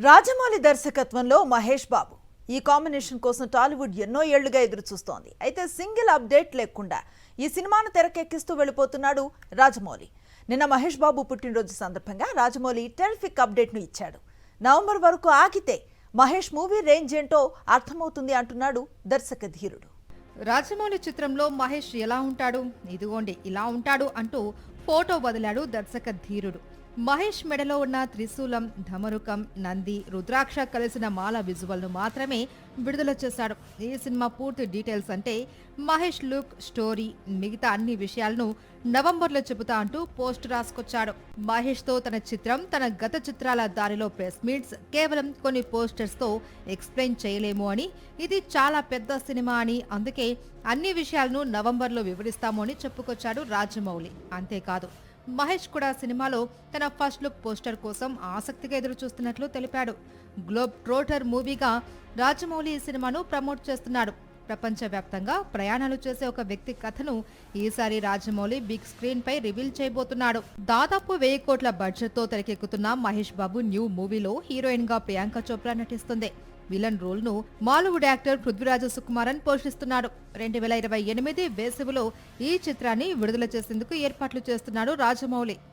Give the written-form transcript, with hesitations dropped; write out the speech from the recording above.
రాజమౌళి దర్శకత్వంలో మహేష్ బాబు ఈ కాంబినేషన్ కోసం టాలీవుడ్ ఎన్నో ఏళ్లుగా ఎదురు చూస్తోంది. అయితే సింగిల్ అప్డేట్ లేకుండా ఈ సినిమాను తెరకెక్కిస్తూ వెళ్ళిపోతున్నాడు రాజమౌళి. నిన్న మహేష్ బాబు పుట్టినరోజు సందర్భంగా రాజమౌళి టెరిఫిక్ అప్డేట్ను ఇచ్చాడు. నవంబర్ వరకు ఆగితే మహేష్ మూవీ రేంజ్ ఏంటో అర్థమవుతుంది అంటున్నాడు దర్శక ధీరుడు. రాజమౌళి చిత్రంలో మహేష్ ఎలా ఉంటాడు, ఇదిగోండి ఇలా ఉంటాడు అంటూ ఫోటో వదిలాడు దర్శక ధీరుడు. మహేష్ మెడలో ఉన్న త్రిశూలం, ధమరుకం, నంది, రుద్రాక్ష కలిసిన మాల విజువల్ను మాత్రమే విడుదల చేశాడు. ఈ సినిమా పూర్తి డీటెయిల్స్ అంటే మహేష్ లుక్, స్టోరీ, మిగతా అన్ని విషయాలను నవంబర్లో చెబుతా అంటూ పోస్ట్ రాసుకొచ్చాడు. మహేష్తో తన చిత్రం, తన గత చిత్రాల దారిలో ప్రెస్ మీట్స్ కేవలం కొన్ని పోస్టర్స్తో ఎక్స్ప్లెయిన్ చేయలేము అని, ఇది చాలా పెద్ద సినిమా అని, అందుకే అన్ని విషయాలను నవంబర్లో వివరిస్తాము అని చెప్పుకొచ్చాడు రాజమౌళి. అంతేకాదు, మహేష్ కూడా సినిమాలో తన ఫస్ట్ లుక్ పోస్టర్ కోసం ఆసక్తిగా ఎదురు చూస్తున్నట్లు తెలిపాడు. గ్లోబ్ ట్రోటర్ మూవీగా రాజమౌళి ఈ సినిమాను ప్రమోట్ చేస్తున్నాడు. ప్రపంచవ్యాప్తంగా ప్రయాణాలు చేసే ఒక వ్యక్తి కథను ఈసారి రాజమౌళి బిగ్ స్క్రీన్ పై రివీల్ చేయబోతున్నాడు. దాదాపు 1000 కోట్ల బడ్జెట్ తో తెరకెక్కుతున్న మహేష్ బాబు న్యూ మూవీలో హీరోయిన్ గా ప్రియాంక చోప్రా నటిస్తుంది. విలన్ రోల్ ను మాలీవుడ్ యాక్టర్ పృథ్వీరాజ్ సుకుమారన్ పోషిస్తున్నాడు. 2028 వేసవిలో ఈ చిత్రాన్ని విడుదల చేసేందుకు ఏర్పాట్లు చేస్తున్నాడు రాజమౌళి.